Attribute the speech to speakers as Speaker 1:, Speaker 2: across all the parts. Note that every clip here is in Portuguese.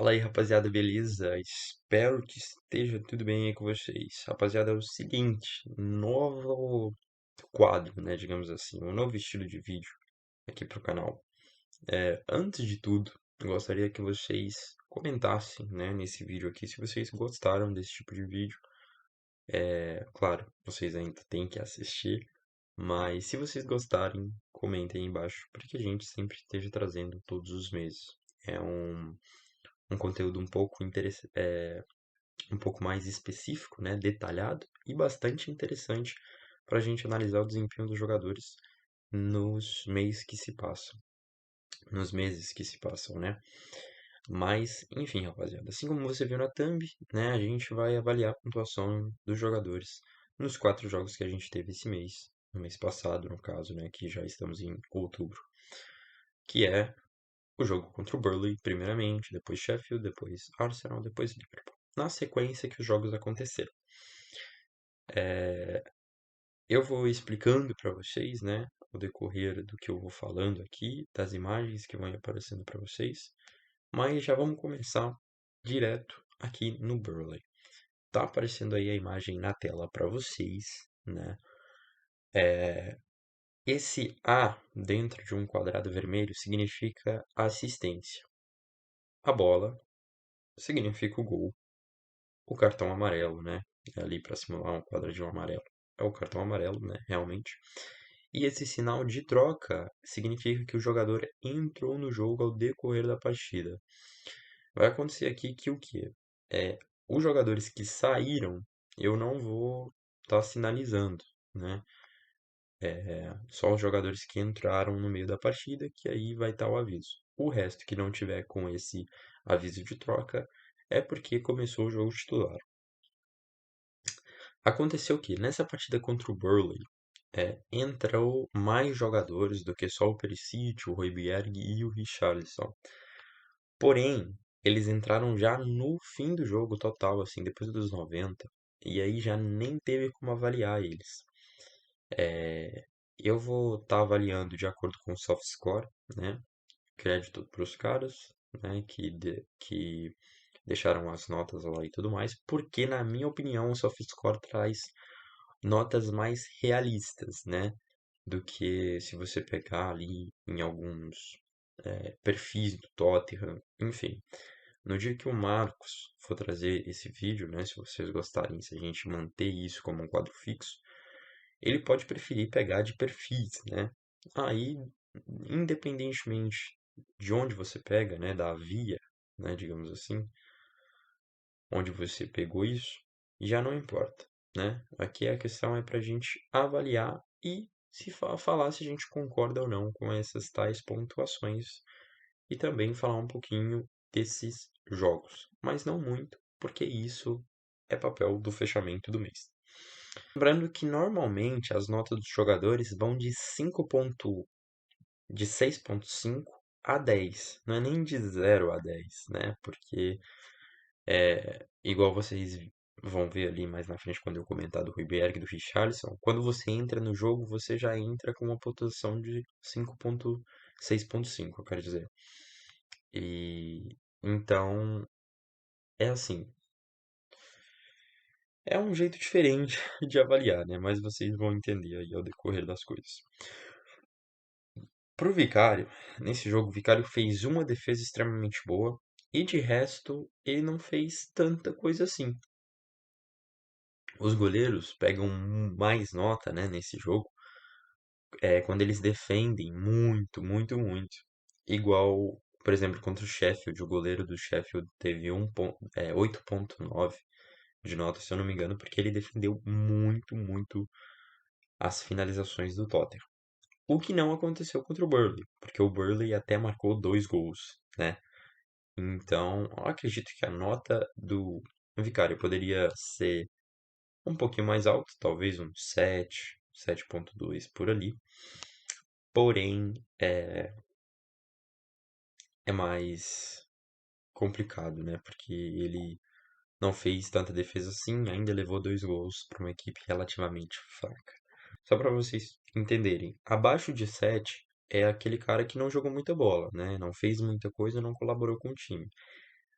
Speaker 1: Fala aí, rapaziada, beleza? Espero que esteja tudo bem aí com vocês. Rapaziada, é o seguinte, novo quadro, né, digamos assim, um novo estilo de vídeo aqui pro canal. Antes de tudo, eu gostaria que vocês comentassem, né, nesse vídeo aqui, se vocês gostaram desse tipo de vídeo. Claro, vocês ainda têm que assistir, mas se vocês gostarem, comentem aí embaixo, para que a gente sempre esteja trazendo todos os meses. É um conteúdo um pouco mais específico, né, detalhado e bastante interessante para a gente analisar o desempenho dos jogadores nos meses que se passam, né? Mas, enfim, rapaziada, assim como você viu na thumb, né, a gente vai avaliar a pontuação dos jogadores nos 4 jogos que a gente teve esse mês, no mês passado, no caso, né, que já estamos em outubro, que é o jogo contra o Burnley, primeiramente, depois Sheffield, depois Arsenal, depois Liverpool. Na sequência que os jogos aconteceram. Eu vou explicando para vocês, né, ao decorrer do que eu vou falando aqui, das imagens que vão aparecendo para vocês, mas já vamos começar direto aqui no Burley. Tá aparecendo aí a imagem na tela para vocês, né? Esse A dentro de um quadrado vermelho significa assistência. A bola significa o gol. O cartão amarelo, né? Ali para simular um quadradinho amarelo. É o cartão amarelo, né? Realmente. E esse sinal de troca significa que o jogador entrou no jogo ao decorrer da partida. Vai acontecer aqui que o quê? Os jogadores que saíram, eu não vou estar sinalizando, né? Só os jogadores que entraram no meio da partida, que aí vai estar o aviso. O resto que não tiver com esse aviso de troca é porque começou o jogo titular. Aconteceu que nessa partida contra o Burnley, entrou mais jogadores do que só o Perisic, o Højbjerg e o Richarlison. Porém, eles entraram já no fim do jogo total, assim, depois dos 90, e aí já nem teve como avaliar eles. Eu vou estar avaliando de acordo com o soft score, né? Crédito para os caras, né? Que deixaram as notas lá e tudo mais, porque na minha opinião o soft score traz notas mais realistas, né? Do que se você pegar ali em alguns perfis do Tottenham, enfim. No dia que o Marcos for trazer esse vídeo, né, se vocês gostarem, se a gente manter isso como um quadro fixo, ele pode preferir pegar de perfis, né? Aí, independentemente de onde você pega, né, da via, né, digamos assim, onde você pegou isso, já não importa, né? Aqui a questão é para a gente avaliar e se falar se a gente concorda ou não com essas tais pontuações e também falar um pouquinho desses jogos, mas não muito, porque isso é papel do fechamento do mês. Lembrando que normalmente as notas dos jogadores vão de 6,5 a 10, não é nem de 0 a 10, né? Porque igual vocês vão ver ali mais na frente quando eu comentar do Højbjerg e do Richarlison, quando você entra no jogo, você já entra com uma pontuação de 6,5, eu quero dizer. E então é assim, é um jeito diferente de avaliar, né? Mas vocês vão entender aí ao decorrer das coisas. Pro Vicário, nesse jogo, o Vicário fez uma defesa extremamente boa e de resto ele não fez tanta coisa assim. Os goleiros pegam mais nota, né, nesse jogo, quando eles defendem muito, muito, muito. Igual, por exemplo, contra o Sheffield, o goleiro do Sheffield teve 8,9 de nota, se eu não me engano, porque ele defendeu muito, muito as finalizações do Tottenham. O que não aconteceu contra o Burnley, porque o Burnley até marcou 2 gols, né? Então, eu acredito que a nota do Vicário poderia ser um pouquinho mais alta, talvez um 7, 7,2 por ali. Porém, é mais complicado, né? Porque ele não fez tanta defesa assim, ainda levou 2 gols para uma equipe relativamente fraca. Só para vocês entenderem, abaixo de 7 é aquele cara que não jogou muita bola, né? Não fez muita coisa, não colaborou com o time.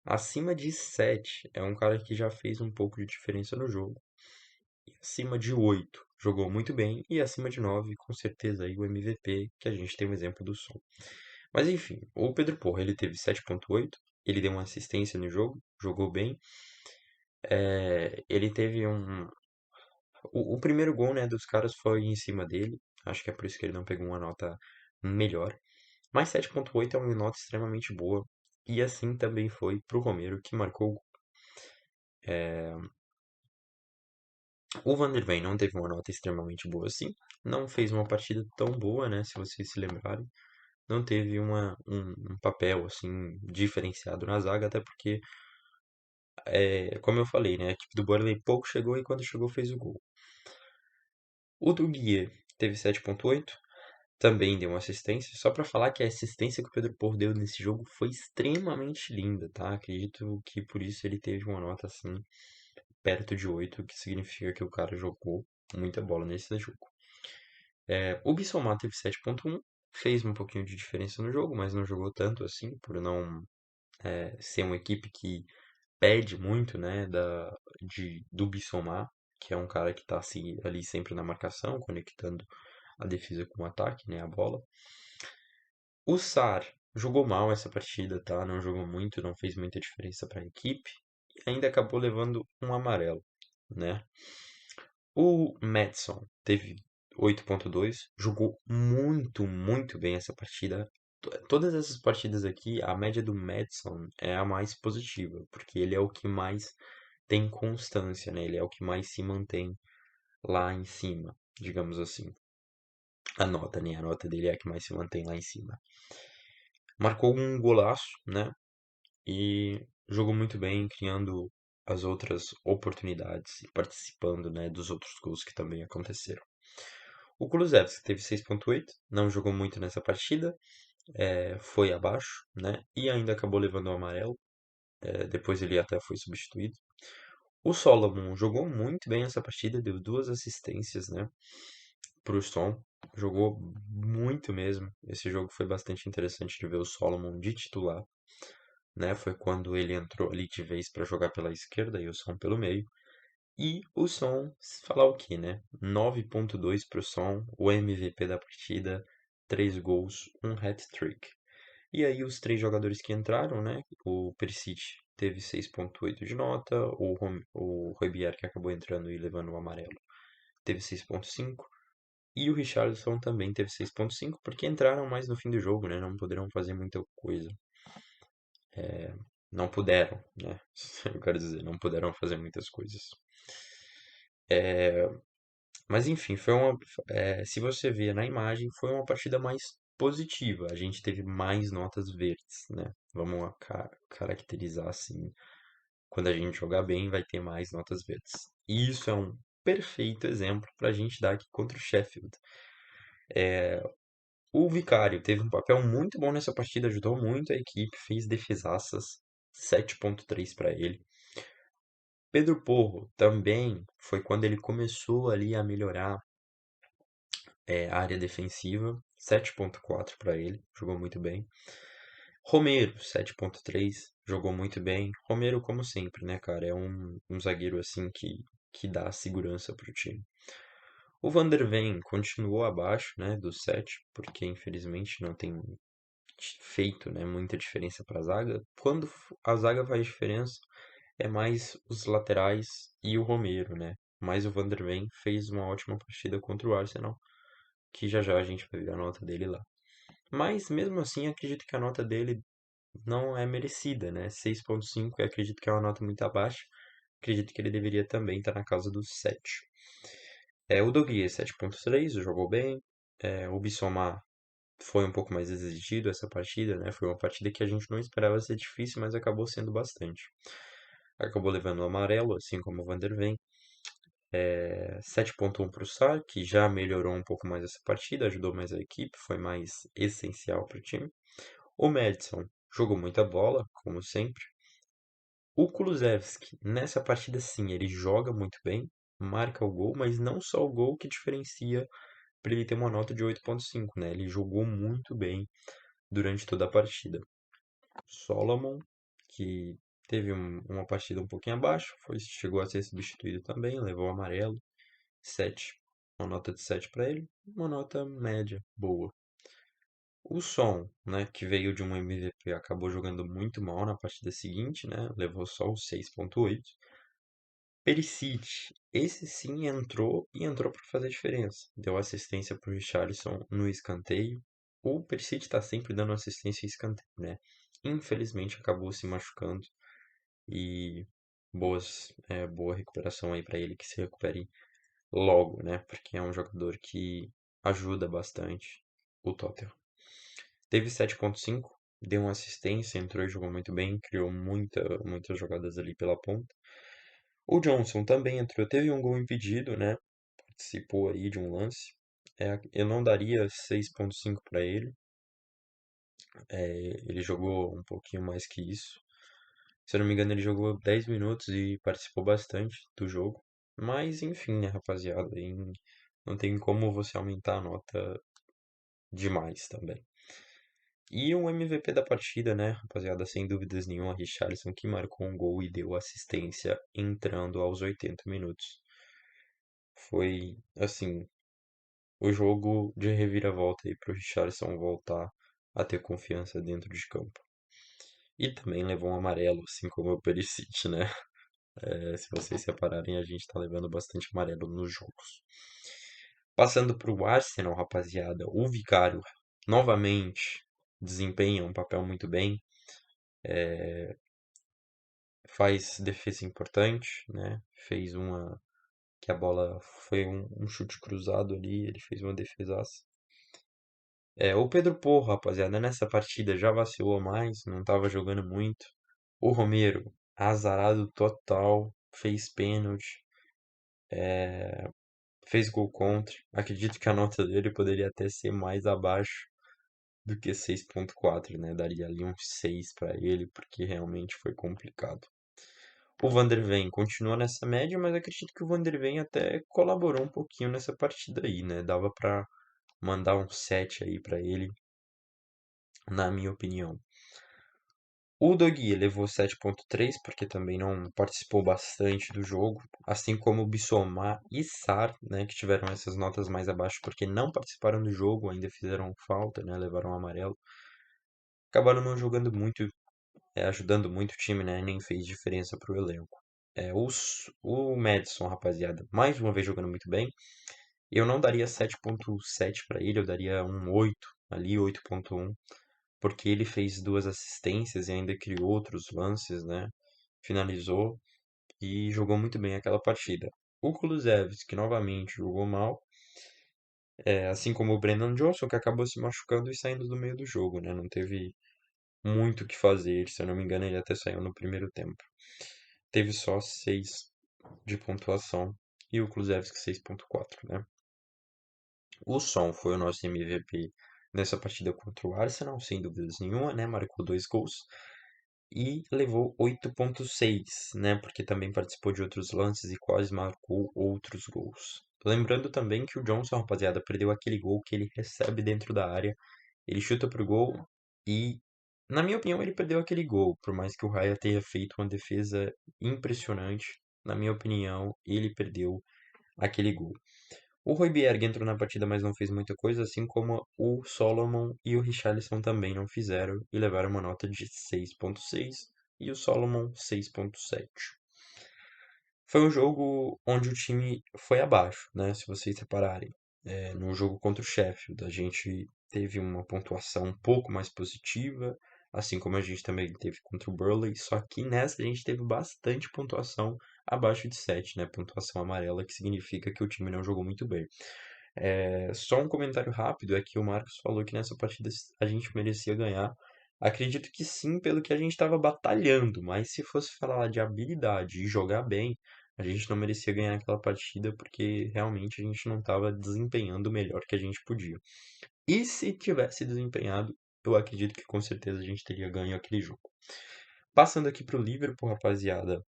Speaker 1: Acima de 7 é um cara que já fez um pouco de diferença no jogo. E acima de 8 jogou muito bem. E acima de 9 com certeza aí o MVP, que a gente tem o exemplo do Son. Mas enfim, o Pedro Porro, ele teve 7,8. Ele deu uma assistência no jogo, jogou bem. Ele teve um. O primeiro gol, né, dos caras foi em cima dele. Acho que é por isso que ele não pegou uma nota melhor. Mas 7,8 é uma nota extremamente boa. E assim também foi pro Romero, que marcou. O Van der Ven não teve uma nota extremamente boa assim. Não fez uma partida tão boa, né? Se vocês se lembrarem. Não teve um papel assim diferenciado na zaga, até porque, como eu falei, né? A equipe do Burnley pouco chegou e quando chegou fez o gol. O Duguier teve 7,8. Também deu uma assistência. Só pra falar que a assistência que o Pedro Porro deu nesse jogo foi extremamente linda, tá? Acredito que por isso ele teve uma nota assim perto de 8, que significa que o cara jogou muita bola nesse jogo. O Bissouma teve 7,1, fez um pouquinho de diferença no jogo, mas não jogou tanto assim, por não ser uma equipe que pede muito, né, do Bissouma, que é um cara que tá assim, ali sempre na marcação, conectando a defesa com o ataque, né, a bola. O Sar jogou mal essa partida, tá? Não jogou muito, não fez muita diferença para a equipe e ainda acabou levando um amarelo, né? O Madison teve 8,2, jogou muito, muito bem essa partida. Todas essas partidas aqui, a média do Madison é a mais positiva, porque ele é o que mais tem constância, né? Ele é o que mais se mantém lá em cima, digamos assim. A nota, né? A nota dele é a que mais se mantém lá em cima. Marcou um golaço, né? E jogou muito bem, criando as outras oportunidades e participando, né, dos outros gols que também aconteceram. O Kulusevski teve 6,8, não jogou muito nessa partida, foi abaixo, né, e ainda acabou levando o amarelo, depois ele até foi substituído. O Solomon jogou muito bem essa partida, deu duas assistências, né, pro Son, jogou muito mesmo. Esse jogo foi bastante interessante de ver o Solomon de titular, né? Foi quando ele entrou ali de vez para jogar pela esquerda e o Son pelo meio. E o Son, falar o que, né? 9,2 pro Son, o MVP da partida, 3 gols, um hat-trick. E aí os três jogadores que entraram, né? O Perisic teve 6,8 de nota, o Højbjerg que acabou entrando e levando o amarelo teve 6,5. E o Richarlison também teve 6,5, porque entraram mais no fim do jogo, né? Não poderão fazer muita coisa. Não puderam, né? Eu quero dizer, não puderam fazer muitas coisas. Mas enfim, se você ver na imagem, foi uma partida mais positiva. A gente teve mais notas verdes, né? Vamos caracterizar assim. Quando a gente jogar bem, vai ter mais notas verdes. E isso é um perfeito exemplo para a gente dar aqui contra o Sheffield. O Vicário teve um papel muito bom nessa partida, ajudou muito a equipe, fez defesaças, 7,3 para ele. Pedro Porro também foi quando ele começou ali a melhorar a área defensiva, 7,4 para ele, jogou muito bem. Romero, 7,3, jogou muito bem. Romero, como sempre, né, cara, é um zagueiro assim que dá segurança pro time. O Van der Ven continuou abaixo, né, do 7, porque infelizmente não tem feito, né, muita diferença para a zaga. Quando a zaga faz diferença, é mais os laterais e o Romero, né? Mas o Van der Ven fez uma ótima partida contra o Arsenal, que já já a gente vai ver a nota dele lá. Mas mesmo assim, acredito que a nota dele não é merecida, né? 6,5 eu acredito que é uma nota muito abaixo. Acredito que ele deveria também estar na casa dos 7. O Doguier 7,3, jogou bem. O Bissouma foi um pouco mais exigido essa partida, né? Foi uma partida que a gente não esperava ser difícil, mas acabou sendo bastante. Acabou levando o amarelo, assim como o Van der Ven. 7,1 para o Sar, que já melhorou um pouco mais essa partida, ajudou mais a equipe, foi mais essencial para o time. O Madison jogou muita bola, como sempre. O Kulusevski, nessa partida sim, ele joga muito bem, marca o gol, mas não só o gol que diferencia para ele ter uma nota de 8,5, né? Ele jogou muito bem durante toda a partida. Solomon, que teve uma partida um pouquinho abaixo, chegou a ser substituído também, levou amarelo, 7, uma nota de 7 para ele, uma nota média, boa. O Son, né, que veio de um MVP, acabou jogando muito mal na partida seguinte, né, levou só o 6.8. Perisic, esse sim entrou e entrou para fazer diferença. Deu assistência para o Richarlison no escanteio. O Perisic está sempre dando assistência em escanteio, né? Infelizmente acabou se machucando e boa recuperação aí para ele, que se recupere logo, né? Porque é um jogador que ajuda bastante o Tottenham. Teve 7.5, deu uma assistência, entrou e jogou muito bem, criou muitas jogadas ali pela ponta. O Johnson também entrou, teve um gol impedido, né? Participou aí de um lance. Eu não daria 6.5 para ele. Ele jogou um pouquinho mais que isso. Se eu não me engano, ele jogou 10 minutos e participou bastante do jogo. Mas enfim, né, rapaziada? Não tem como você aumentar a nota demais também. E o MVP da partida, né, rapaziada? Sem dúvidas nenhuma, Richarlison, que marcou um gol e deu assistência entrando aos 80 minutos. Foi, assim, o jogo de reviravolta aí pro Richarlison voltar a ter confiança dentro de campo. E também levou um amarelo, assim como o Perisic, né? Se vocês separarem, a gente tá levando bastante amarelo nos jogos. Passando pro Arsenal, rapaziada, o Vicário novamente desempenha um papel muito bem, faz defesa importante, né? Fez uma que a bola foi um chute cruzado ali, ele fez uma defesaça. O Pedro Porro, rapaziada, nessa partida já vacilou mais, não tava jogando muito. O Romero, azarado total, fez pênalti, fez gol contra. Acredito que a nota dele poderia até ser mais abaixo do que 6.4, né? Daria ali um 6 para ele, porque realmente foi complicado. O Van der Ven continua nessa média, mas acredito que o Van der Ven até colaborou um pouquinho nessa partida aí, né? Dava para mandar um 7 aí para ele, na minha opinião. O Dogui levou 7.3 porque também não participou bastante do jogo, assim como o Bissomar e Sar, né, que tiveram essas notas mais abaixo porque não participaram do jogo, ainda fizeram falta, né, levaram um amarelo. Acabaram não jogando muito, ajudando muito o time, né, nem fez diferença pro elenco. O Madison, rapaziada, mais uma vez jogando muito bem. Eu não daria 7.7 para ele, eu daria um 8 ali, 8.1 porque ele fez duas assistências e ainda criou outros lances, né? Finalizou e jogou muito bem aquela partida. O Kulusevski novamente jogou mal, assim como o Brennan Johnson, que acabou se machucando e saindo do meio do jogo, né? Não teve muito o que fazer, se eu não me engano, ele até saiu no primeiro tempo. Teve só 6 de pontuação e o Kulusevski 6.4, né? O Son foi o nosso MVP nessa partida contra o Arsenal, sem dúvidas nenhuma, né? Marcou 2 gols e levou 8.6, né? Porque também participou de outros lances e quase marcou outros gols. Lembrando também que o Johnson, rapaziada, perdeu aquele gol que ele recebe dentro da área, ele chuta pro gol e, na minha opinião, ele perdeu aquele gol, por mais que o Raya tenha feito uma defesa impressionante, na minha opinião, ele perdeu aquele gol. O Højbjerg entrou na partida, mas não fez muita coisa, assim como o Solomon e o Richarlison também não fizeram e levaram uma nota de 6.6 e o Solomon 6.7. Foi um jogo onde o time foi abaixo, né? Se vocês separarem. No jogo contra o Sheffield, a gente teve uma pontuação um pouco mais positiva, assim como a gente também teve contra o Burnley, só que nessa a gente teve bastante pontuação abaixo de 7, né? Pontuação amarela, que significa que o time não jogou muito bem. Só um comentário rápido é que o Marcos falou que nessa partida a gente merecia ganhar. Acredito que sim, pelo que a gente estava batalhando, mas se fosse falar de habilidade e jogar bem, a gente não merecia ganhar aquela partida porque realmente a gente não estava desempenhando o melhor que a gente podia. E se tivesse desempenhado, eu acredito que com certeza a gente teria ganho aquele jogo. Passando aqui para o Liverpool, rapaziada,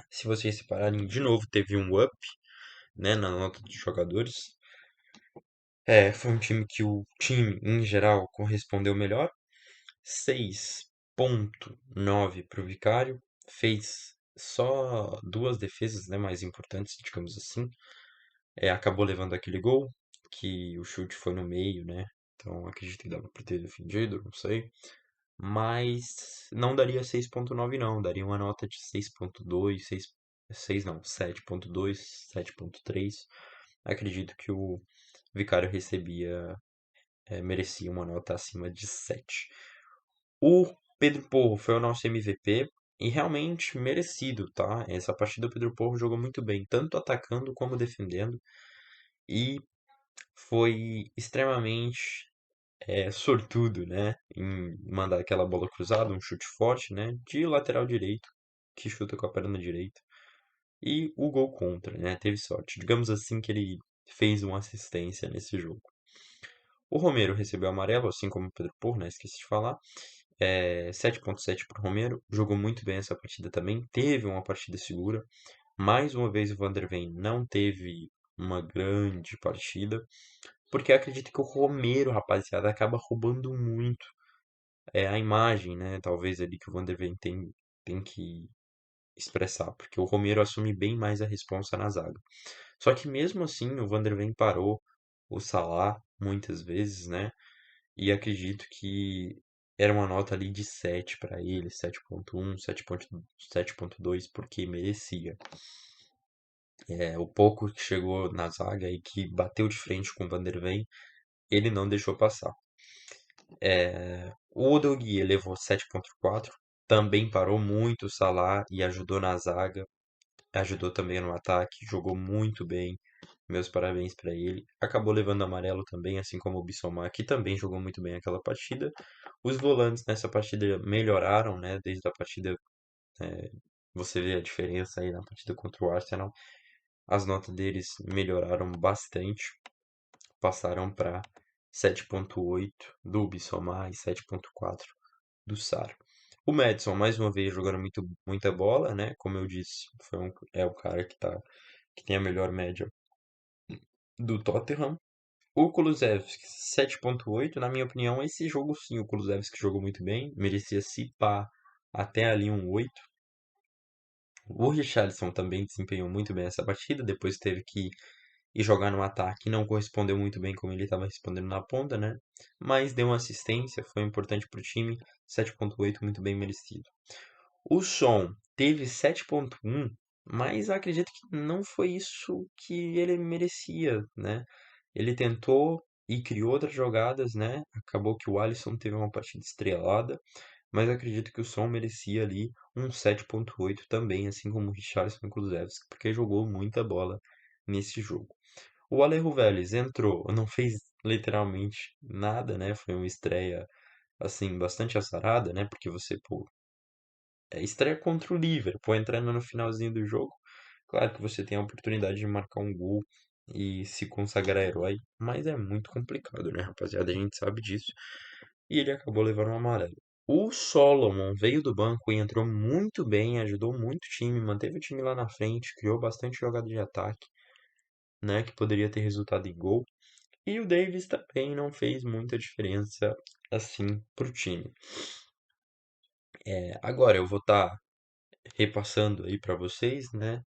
Speaker 1: se vocês separarem, de novo teve um up, né, na nota de jogadores. Foi um time que o time, em geral, correspondeu melhor. 6 9 para o Vicário, fez só duas defesas, né, mais importantes, digamos assim. Acabou levando aquele gol, que o chute foi no meio, né? Então acredito que dava para ter defendido, não sei. Mas não daria 6,9 não, daria uma nota de 6,2, 6 não, 7,2, 7,3. Acredito que o Vicário merecia uma nota acima de 7. O Pedro Porro foi o nosso MVP e realmente merecido, tá? Essa partida o Pedro Porro jogou muito bem, tanto atacando como defendendo, e foi extremamente sortudo, né? Em mandar aquela bola cruzada, um chute forte, né? De lateral direito, que chuta com a perna direita. E o gol contra, né? Teve sorte. Digamos assim que ele fez uma assistência nesse jogo. O Romero recebeu amarelo, assim como o Pedro Porro, né? Esqueci de falar. 7,7 para o Romero. Jogou muito bem essa partida também. Teve uma partida segura. Mais uma vez o Van der Ven não teve uma grande partida. Porque eu acredito que o Romero, rapaziada, acaba roubando muito a imagem, né? Talvez ali que o Van der Ven tem que expressar. Porque o Romero assume bem mais a responsa na zaga. Só que mesmo assim o Van der Ven parou o Salah muitas vezes, né? E acredito que era uma nota ali de 7 para ele, 7,1, 7,2, porque merecia. O pouco que chegou na zaga e que bateu de frente com o Van der Ven, ele não deixou passar. O Odoguia levou 7,4, também parou muito o Salah e ajudou na zaga, ajudou também no ataque, jogou muito bem. Meus parabéns para ele. Acabou levando amarelo também, assim como o Bissouma, que também jogou muito bem aquela partida. Os volantes nessa partida melhoraram, né? Desde a partida, você vê a diferença aí na partida contra o Arsenal. As notas deles melhoraram bastante, passaram para 7,8 do Bissouma e 7,4 do Sar. O Madison, mais uma vez, jogando muita bola, né? Como eu disse, é o cara que tem a melhor média do Tottenham. O Kulusevski, 7,8. Na minha opinião, esse jogo sim, o Kulusevski jogou muito bem. Merecia se pá até ali um 8. O Richarlison também desempenhou muito bem essa partida. Depois teve que ir jogar no ataque. Não correspondeu muito bem como ele estava respondendo na ponta, né? Mas deu uma assistência, foi importante para o time. 7,8, muito bem merecido. O Son teve 7,1, mas acredito que não foi isso que ele merecia, né? Ele tentou e criou outras jogadas, né? Acabou que o Alisson teve uma partida estrelada, mas acredito que o Son merecia ali um 7,8 também, assim como o Richarlison e o Kulusevski, porque jogou muita bola nesse jogo. O Alejo Vélez entrou, não fez literalmente nada, né? Foi uma estreia assim bastante azarada, né? Porque você, pô, estreia contra o Liverpool, entrando no finalzinho do jogo. Claro que você tem a oportunidade de marcar um gol e se consagrar herói, mas é muito complicado, né, rapaziada? A gente sabe disso. E ele acabou levando um amarelo. O Solomon veio do banco e entrou muito bem, ajudou muito o time, manteve o time lá na frente, criou bastante jogada de ataque, né, que poderia ter resultado em gol. E o Davis também não fez muita diferença assim pro time. Agora eu vou estar repassando aí para vocês, né,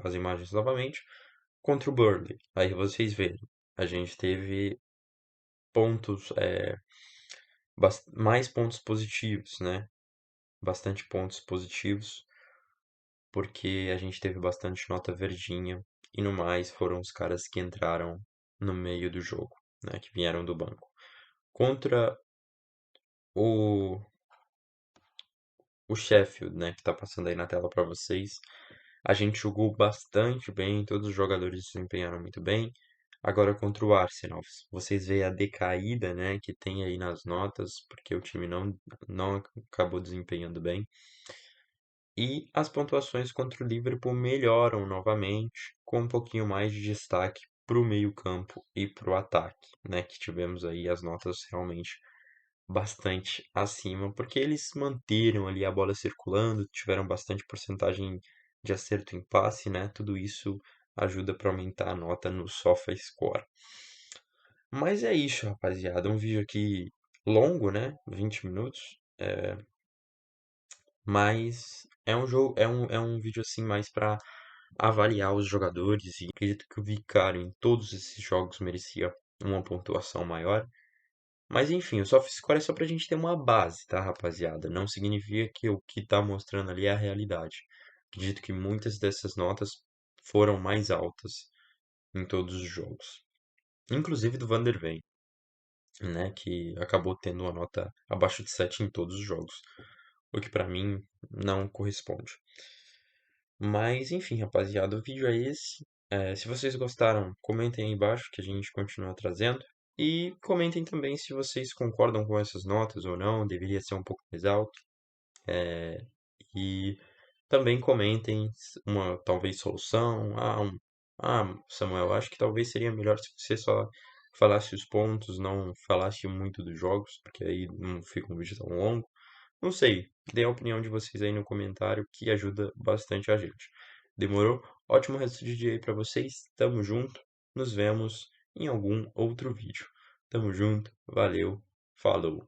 Speaker 1: as imagens novamente, contra o Burnley. Aí vocês veem, a gente teve pontos, mais pontos positivos, né? Bastante pontos positivos, porque a gente teve bastante nota verdinha e no mais foram os caras que entraram no meio do jogo, né? Que vieram do banco. Contra o, o Sheffield, né? Que tá passando aí na tela para vocês. A gente jogou bastante bem, todos os jogadores desempenharam muito bem. Agora contra o Arsenal, vocês veem a decaída, né, que tem aí nas notas, porque o time não acabou desempenhando bem. E as pontuações contra o Liverpool melhoram novamente, com um pouquinho mais de destaque para o meio-campo e para o ataque, né, que tivemos aí as notas realmente bastante acima, porque eles manteram ali a bola circulando, tiveram bastante porcentagem de acerto em passe, né? Tudo isso ajuda para aumentar a nota no SofaScore. Mas é isso, rapaziada. Um vídeo aqui longo, né? 20 minutos. Mas é um jogo, é um vídeo assim mais pra avaliar os jogadores e acredito que o Vicário em todos esses jogos merecia uma pontuação maior. Mas enfim, o soft score é só pra gente ter uma base, tá, rapaziada? Não significa que o que tá mostrando ali é a realidade. Acredito que muitas dessas notas foram mais altas em todos os jogos. Inclusive do Van der Ven, né, que acabou tendo uma nota abaixo de 7 em todos os jogos, o que pra mim não corresponde. Mas enfim, rapaziada, o vídeo é esse. Se vocês gostaram, comentem aí embaixo que a gente continua trazendo. E comentem também se vocês concordam com essas notas ou não, deveria ser um pouco mais alto. E também comentem uma talvez solução. Samuel, acho que talvez seria melhor se você só falasse os pontos, não falasse muito dos jogos, porque aí não fica um vídeo tão longo. Não sei, dê a opinião de vocês aí no comentário que ajuda bastante a gente. Demorou? Ótimo resto de dia aí pra vocês. Tamo junto. Nos vemos em algum outro vídeo. Tamo junto. Valeu. Falou.